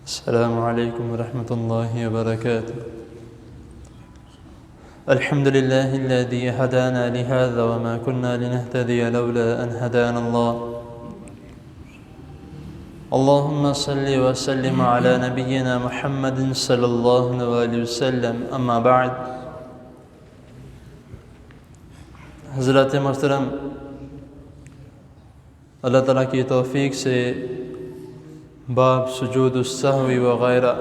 السلام عليكم ورحمة الله وبركاته. الحمد لله الذي هدانا لهذا وما كنا لنهتدي لولا أن هدانا الله. اللهم صل وسلم على نبينا محمد صلی اللہ علیہ وسلم. اما بعد. حضرات محترم، اللہ تعالیٰ کی توفیق سے باب سجود السہو وغیرہ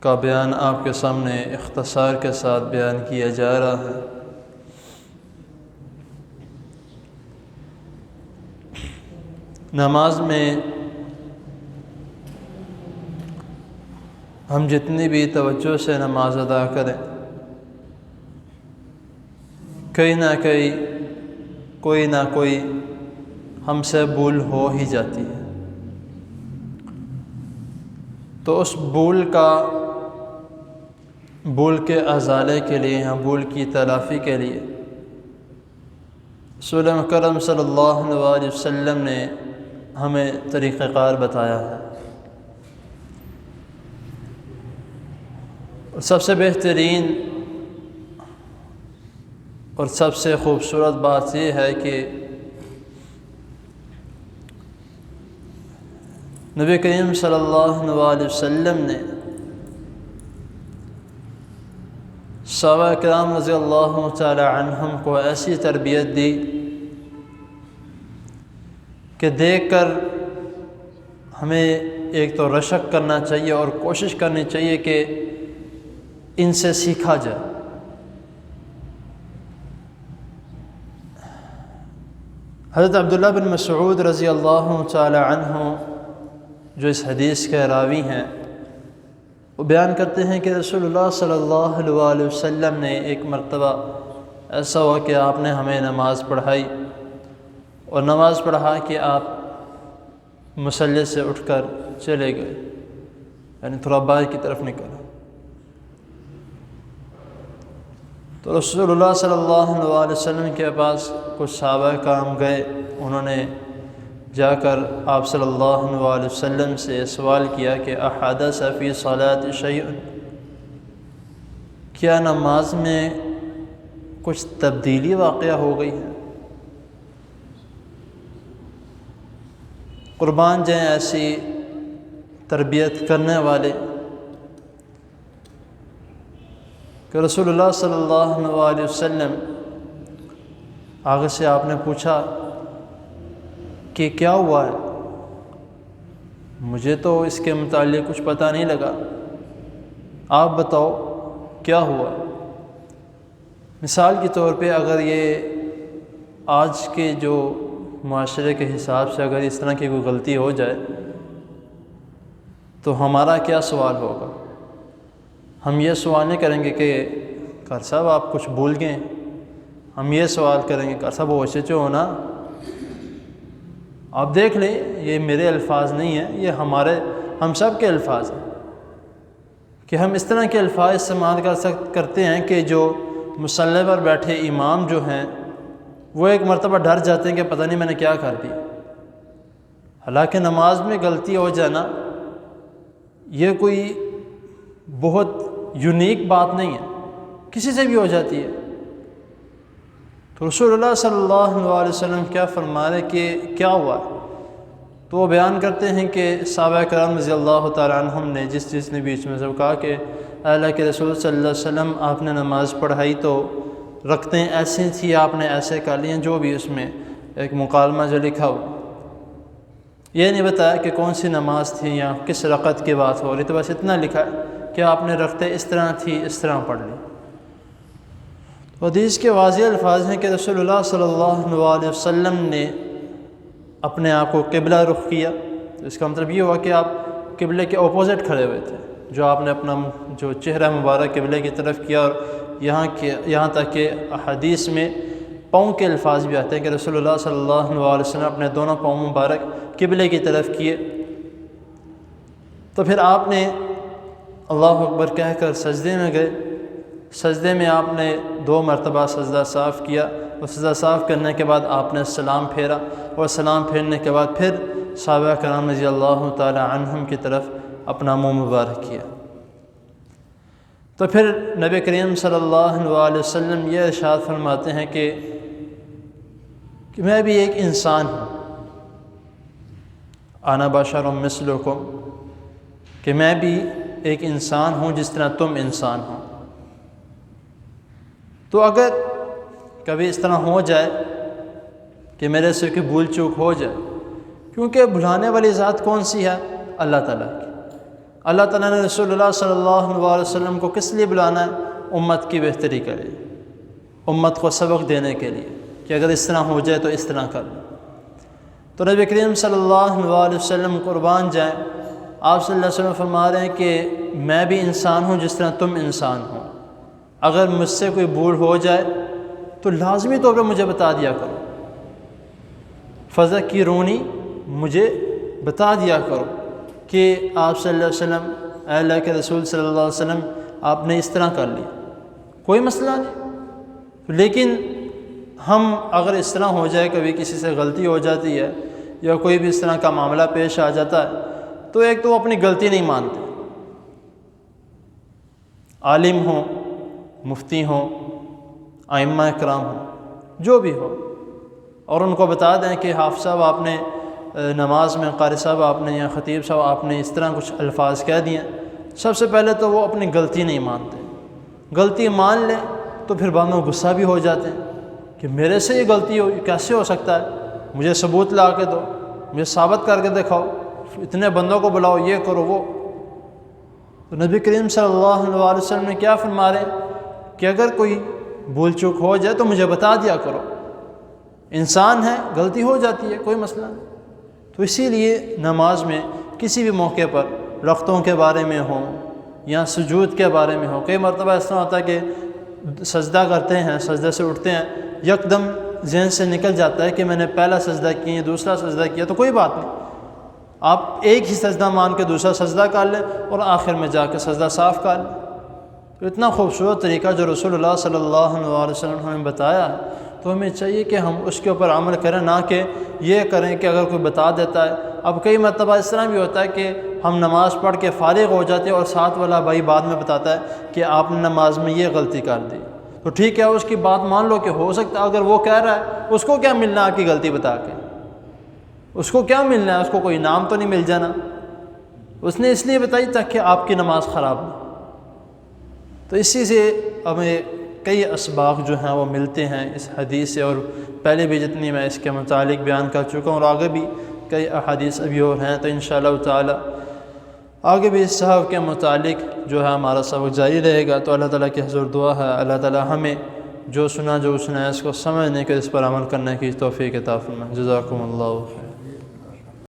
کا بیان آپ کے سامنے اختصار کے ساتھ بیان کیا جا رہا ہے. نماز میں ہم جتنی بھی توجہ سے نماز ادا کریں، کہیں نہ کہیں کوئی نہ کوئی ہم سے بھول ہو ہی جاتی ہے. تو اس بھول کے ازالے کے لیے یا بھول کی تلافی کے لیے رسول مکرم صلی اللہ علیہ وسلم نے ہمیں طریقہ کار بتایا ہے. اور سب سے بہترین اور سب سے خوبصورت بات یہ ہے کہ نبی کریم صلی اللہ علیہ وسلم نے صحابہ کرام رضی اللہ تعالی عنہم کو ایسی تربیت دی کہ دیکھ کر ہمیں ایک تو رشک کرنا چاہیے اور کوشش کرنی چاہیے کہ ان سے سیکھا جائے. حضرت عبداللہ بن مسعود رضی اللہ تعالی عنہ جو اس حدیث کے راوی ہیں، وہ بیان کرتے ہیں کہ رسول اللہ صلی اللہ علیہ وسلم نے ایک مرتبہ ایسا ہوا کہ آپ نے ہمیں نماز پڑھائی، اور نماز پڑھا کہ آپ مصلی سے اٹھ کر چلے گئے، یعنی تھوڑا باہر کی طرف نکلے. تو رسول اللہ صلی اللہ علیہ وسلم کے پاس کچھ صحابہ کرام گئے. انہوں نے جا کر آپ صلی اللہ علیہ وسلم سے سوال کیا کہ احدث فی صلاۃ شیء، کیا نماز میں کچھ تبدیلی واقعہ ہو گئی ہے؟ قربان جائیں ایسی تربیت کرنے والے کہ رسول اللہ صلی اللہ علیہ وسلم آگے سے آپ نے پوچھا کہ کیا ہوا ہے؟ مجھے تو اس کے متعلق کچھ پتہ نہیں لگا، آپ بتاؤ کیا ہوا. مثال کے طور پہ اگر یہ آج کے جو معاشرے کے حساب سے اگر اس طرح کی کوئی غلطی ہو جائے تو ہمارا کیا سوال ہوگا؟ ہم یہ سوال نہیں کریں گے کہ کار صاحب آپ کچھ بھول گئے. ہم یہ سوال کریں گے کار صاحب وہ اچھے ہونا. آپ دیکھ لیں، یہ میرے الفاظ نہیں ہیں، یہ ہم سب کے الفاظ ہیں کہ ہم اس طرح کے الفاظ استعمال کرتے ہیں کہ جو مصلی پر بیٹھے امام جو ہیں وہ ایک مرتبہ ڈر جاتے ہیں کہ پتہ نہیں میں نے کیا کر دیا. حالانکہ نماز میں غلطی ہو جانا یہ کوئی بہت یونیک بات نہیں ہے، کسی سے بھی ہو جاتی ہے. تو رسول اللہ صلی اللہ علیہ وسلم کیا فرما رہے کہ کیا ہوا؟ تو وہ بیان کرتے ہیں کہ صحابہ کرام رضی اللہ تعالیٰ عنہم نے جس نے بیچ میں سے کہا کہ اللہ کے رسول صلی اللہ علیہ وسلم آپ نے نماز پڑھائی تو رکعتیں ایسی تھی، آپ نے ایسے کر لیں، جو بھی اس میں ایک مکالمہ جو لکھا ہو. یہ نہیں بتایا کہ کون سی نماز تھی یا کس رکعت کی بات ہو رہی، تو بس اتنا لکھا کہ آپ نے رکعتیں اس طرح تھی، اس طرح پڑھ لی. حدیث کے واضح الفاظ ہیں کہ رسول اللہ صلی اللہ علیہ وسلم نے اپنے آپ کو قبلہ رخ کیا. تو اس کا مطلب یہ ہوا کہ آپ قبلے کے اپوزٹ کھڑے ہوئے تھے، جو آپ نے اپنا جو چہرہ مبارک قبلے کی طرف کیا. اور یہاں تک کہ حدیث میں پاؤں کے الفاظ بھی آتے ہیں کہ رسول اللہ صلی اللہ علیہ وسلم اپنے دونوں پاؤں مبارک قبلے کی طرف کیے. تو پھر آپ نے اللہ اکبر کہہ کر سجدے میں گئے. سجدے میں آپ نے 2 مرتبہ سجدہ صاف کیا، اور سجدہ صاف کرنے کے بعد آپ نے سلام پھیرا، اور سلام پھیرنے کے بعد پھر صحابہ کرام رضی اللہ تعالی عنہم کی طرف اپنا منہ مبارک کیا۔ تو پھر نبی کریم صلی اللہ علیہ وسلم یہ ارشاد فرماتے ہیں کہ میں بھی ایک انسان ہوں، انا بشر مثلکم، کہ میں بھی ایک انسان ہوں جس طرح تم انسان ہو۔ تو اگر کبھی اس طرح ہو جائے کہ میرے سے کوئی بھول چوک ہو جائے، کیونکہ بھلانے والی ذات کون سی ہے؟ اللہ تعالیٰ کی۔ اللہ تعالیٰ نے رسول اللہ صلی اللہ علیہ وسلم کو کس لیے بلانا ہے؟ امت کی بہتری کے لیے، امت کو سبق دینے کے لیے کہ اگر اس طرح ہو جائے تو اس طرح کر لو۔ تو نبی کریم صلی اللہ علیہ وسلم قربان جائیں، آپ صلی اللہ علیہ وسلم فرما رہے ہیں کہ میں بھی انسان ہوں جس طرح تم انسان ہو، اگر مجھ سے کوئی بھول ہو جائے تو لازمی طور پر مجھے بتا دیا کرو، فذکرونی، مجھے بتا دیا کرو کہ آپ صلی اللہ علیہ وسلم، اے اللہ کے رسول صلی اللہ علیہ وسلم، آپ نے اس طرح کر لیا، کوئی مسئلہ نہیں۔ لیکن ہم اگر اس طرح ہو جائے، کبھی کسی سے غلطی ہو جاتی ہے یا کوئی بھی اس طرح کا معاملہ پیش آ جاتا ہے، تو ایک تو وہ اپنی غلطی نہیں مانتے، عالم ہوں، مفتی ہوں، ائمہ اکرام ہوں، جو بھی ہو، اور ان کو بتا دیں کہ حافظ صاحب آپ نے نماز میں، قاری صاحب آپ نے یا خطیب صاحب آپ نے اس طرح کچھ الفاظ کہہ دیے، سب سے پہلے تو وہ اپنی غلطی نہیں مانتے۔ غلطی مان لیں تو پھر بعد میں غصہ بھی ہو جاتے ہیں کہ میرے سے یہ غلطی ہو، کیسے ہو سکتا ہے، مجھے ثبوت لا کے دو، مجھے ثابت کر کے دکھاؤ، اتنے بندوں کو بلاؤ، یہ کرو وہ۔ تو نبی کریم صلی اللہ علیہ وسلم نے کیا فرما رہے ہیں کہ اگر کوئی بھول چوک ہو جائے تو مجھے بتا دیا کرو، انسان ہے، غلطی ہو جاتی ہے، کوئی مسئلہ نہیں۔ تو اسی لیے نماز میں کسی بھی موقع پر رختوں کے بارے میں ہو یا سجود کے بارے میں ہو، کئی مرتبہ اس طرح ہوتا ہے کہ سجدہ کرتے ہیں، سجدے سے اٹھتے ہیں، یکدم ذہن سے نکل جاتا ہے کہ میں نے پہلا سجدہ کیا، دوسرا سجدہ کیا، تو کوئی بات نہیں، آپ ایک ہی سجدہ مان کے دوسرا سجدہ کر لیں اور آخر میں جا کے سجدہ صاف کر لیں۔ تو اتنا خوبصورت طریقہ جو رسول اللہ صلی اللہ علیہ وسلم نے ہمیں بتایا ہے، تو ہمیں چاہیے کہ ہم اس کے اوپر عمل کریں، نہ کہ یہ کریں کہ اگر کوئی بتا دیتا ہے۔ اب کئی مرتبہ اس طرح بھی ہوتا ہے کہ ہم نماز پڑھ کے فارغ ہو جاتے ہیں اور ساتھ والا بھائی بعد میں بتاتا ہے کہ آپ نے نماز میں یہ غلطی کر دی، تو ٹھیک ہے، اس کی بات مان لو کہ ہو سکتا ہے، اگر وہ کہہ رہا ہے، اس کو کیا ملنا آپ کی غلطی بتا کے، اس کو کیا ملنا ہے، اس کو کوئی انعام تو نہیں مل جانا، اس نے اس لیے بتائی تاکہ آپ کی نماز خراب نہ۔ تو اسی سے ہمیں کئی اسباق جو ہیں وہ ملتے ہیں اس حدیث سے، اور پہلے بھی جتنی میں اس کے متعلق بیان کر چکا ہوں، اور آگے بھی کئی احادیث ابھی اور ہیں، تو انشاءاللہ تعالی آگے بھی اس صحابہ کے متعلق جو ہے ہمارا سبق جاری رہے گا۔ تو اللہ تعالیٰ کی حضور دعا ہے اللہ تعالیٰ ہمیں جو سنا ہے اس کو سمجھنے کے، اس پر عمل کرنے کی توفیق عطا فرمائے۔ جزاکم اللہ خیر۔